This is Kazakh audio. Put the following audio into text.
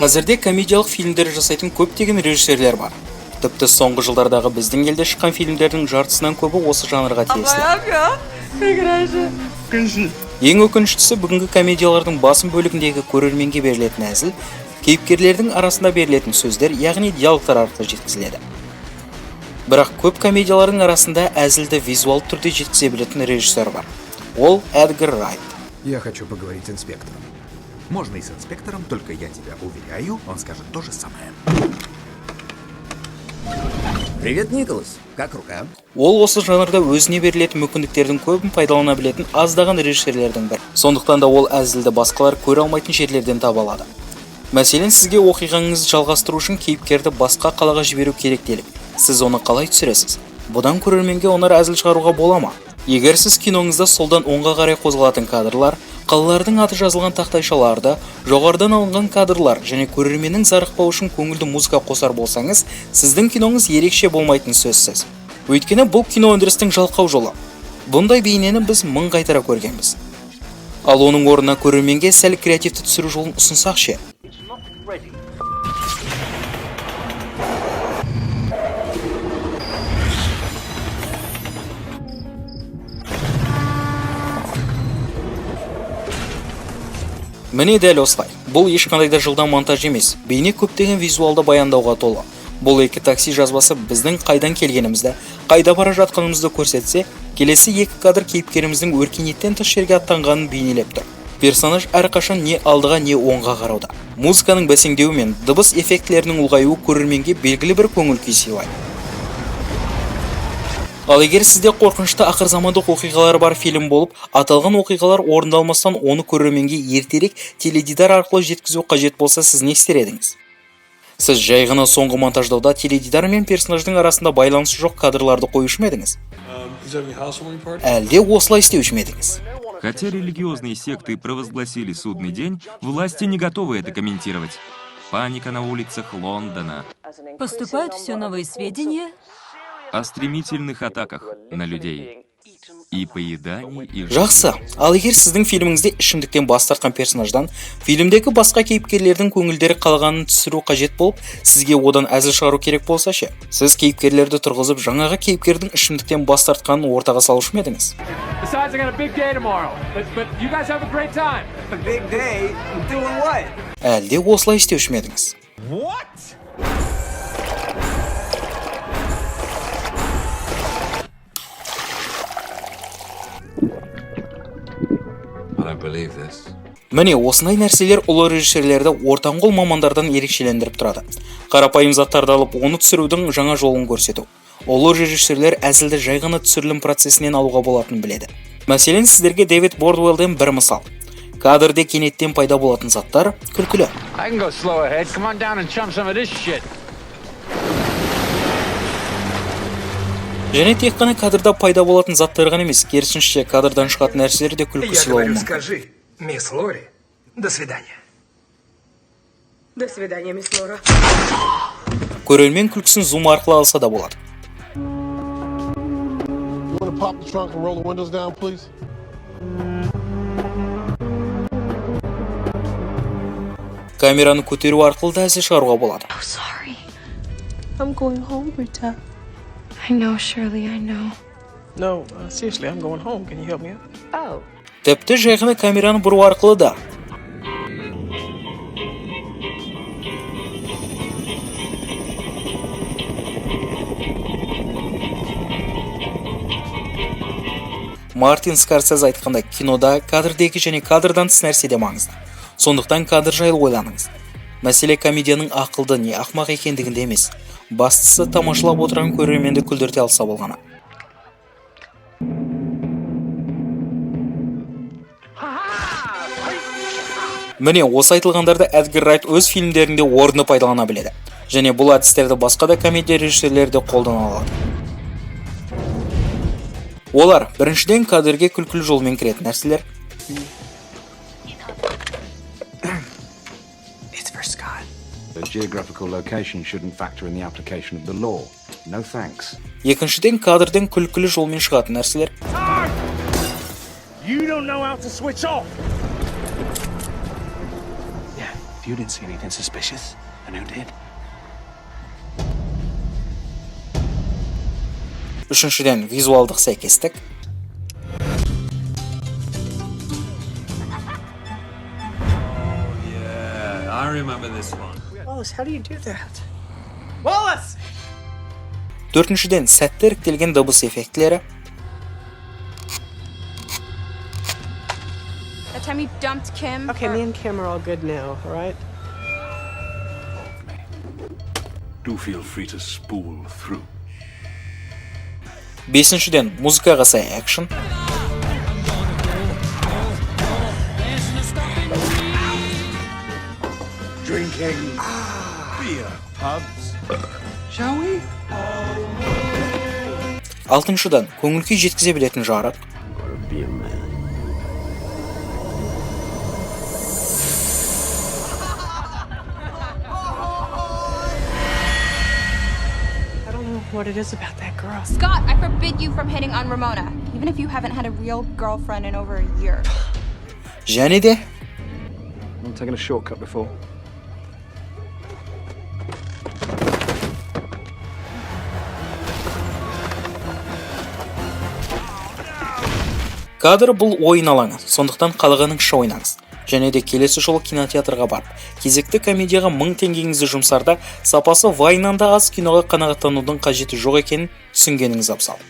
Қазірде комедиялық фильмдер жасайтын көптеген режиссерлер бар. Тіпті соңғы жылдардағы біздің елде шыққан фильмдердің жартысынан көбі осы жанрға тиесілі. Ең өкініштісі, бүгінгі комедиялардың басым бөлігіндегі көрерменге берілетін әзіл, кейіпкерлердің арасында берілетін сөздер, яғни диалогтар арқылы жеткізіледі. Бірақ көп комедиялардың арасында әзілді визуал түрде жеткізе білетін режиссер бар. Ол Эдгар Райт. Я хочу поговорить с инспектором. Можно и с инспектором, только я тебя уверяю, он скажет то же самое. Привет, Николас. Как рука? Ол осы жанрда өзіне берілетін мүмкіндіктердің көбін пайдалана білетін аздаған режиссерлердің бірі. Сондықтан да ол әзілді басқалар көре алмайтын жерлерден таба алады. Мәселен, сізге оқиғаңызды жалғастыру үшін кейіпкерді басқа қалаға жіберу керек делік. Сіз оны қалай түсіресіз? Бұдан көрерменге онар әзіл шығаруға бола ма? Егер сіз киноңызда солдан оңға қарай қозғалатын кадрлар, қалалардың аты жазылған тақтайшаларды, жоғарыдан алынған кадрлар және көрерменнің зарықпауы үшін көңілді музыка қосар болсаңыз, сіздің киноңыз ерекше болмайтын сөзсіз. Өйткені бұл кино өндірістің жалқау жолы. Бұндай бейнені біз мың қайтара көргенбіз. Ал оның орнына көрерменге сәл креативті түсіру жолын ұсынсақ ше? Міне дәл осылай. Бұл ешқандай да жылдам монтаж емес. Бейне көптеген визуалды баяндауға толы. Бұл екі такси жазбасы біздің қайдан келгенімізді, қайда бара жатқанымызды көрсетсе, келесі екі кадр кейіпкеріміздің өркениеттен тыс жерге аттанғанын бейнелеп тұр. Персонаж әрқашан не алдыға, не оңға қарауда. Музыканың бәсеңдеуі мен дыбыс эффектілерінің ұлғаюы көрерменге белгілі бір көңіл күй сыйлайды. Ал егер сізде қорқынышты ақырзамандық оқиғалар бар фильм болып, аталған оқиғалар орындалмастан оны көрерменге ертерек теледидар арқылы жеткізу қажет болса, сіз не істер едіңіз? Сіз жай ғана соңғы монтаждауда теледидар мен персонаждың арасында байланысы жоқ кадрларды қоюшы ма едіңіз? Әлде осылай істеуші ме едіңіз? Хотя религиозные секты провозгласили судный день, власти не готовы это комментировать. Паника на улицах Лондона. Поступают все новые сведения О стремительных атаках на людей. И поедании, и... Жақсы, ал егер сіздің фильміңізде ішімдіктен бас тартқан персонаждан фильмдегі басқа кейіпкерлердің көңілдері қалғанын түсіру қажет болып, сізге одан әзіл шығару керек болса ше? Сіз кейіпкерлерді тұрғызып, жаңағы кейіпкердің ішімдіктен бас тартқанын ортаға салушы ма едіңіз? Әлде осылай істеуші ме едіңіз? Міне, осындай нәрселер ұлы режиссерлерді ортанқол мамандардан ерекшелендіріп тұрады. Қарапайым заттарды алып, оны түсірудің жаңа жолын көрсету. Ұлы режиссерлер әзілді жай ғана түсірілім процесінен алуға болатынын біледі. Мәселен, сіздерге Дэвид Бордуэллден бір мысал. Кадрде кенеттен пайда болатын заттар күлкілі. Және тек қана кадрда пайда болатын заттар ғана емес, керісінше кадрдан шығатын нәрселер де күлкі сыйлауы мүмкін. Скажи, мисс Лори, до свидания. До свидания, мисс Лора. Көрермен күлкісін зум арқылы алса да болады. Камераны көтеру арқылы да әзіл шығаруға болады. I'm going home, Rita. I know, Shirley, I know. No, seriously, I'm going home. Can you help me out? Oh. Тіпті жай ғана камераны бұру арқылы да. Мартин Скорсезе айтқанда, кинода кадрдегі және кадрдан тыс нәрсе де маңызды. Сондықтан кадр жайлы ойланыңыз. Мәселе комедияның ақылды не ақмақ екендігінде емес. Бастысы тамашалап отырған көрерменді күлдірте алса болғаны. Міне, осы айтылғандарды Эдгар Райт өз фильмдерінде орны пайдалана біледі. Және бұл әдістерді басқа да комедия режиссерлері де қолдана алады. Олар біріншіден кадрге күлкілі жолмен кіретін нәрселер. Екіншіден кадрден күлкілі жолмен шығатын нәрселер. You didn't see anything suspicious, and who did? Үшіншіден, визуалдық сәйкестік. I remember this one. Wallace, how do you do that? Wallace! Төртіншіден, сәтті іріктелген дыбыс эффектілері. That time you dumped Kim. Okay, me and Kim are all good now, all right? Do feel free to spool through. Бесіншіден, музыкаға сай экшен. Drinking. Beer, pubs. Shall we? Алтыншыдан, көңіл күй жеткізе білетін жарық. Gotta be a man. I don't know what it is about that girl. Scott, I forbid you from hitting on Ramona, even if you haven't had a real girlfriend in over a year. Және де, I'm taking a shortcut before. кадр бұл ойын алаңы, сондықтан қалағаныңызша ойнаңыз. Және де келесі жолы кинотеатрға барып, кезекті комедияға 1000 теңгеңізді жұмсарда, сапасы Вайннан да аз киноға қанағаттанудың қажеті жоқ екенін түсінгеніңіз абзал.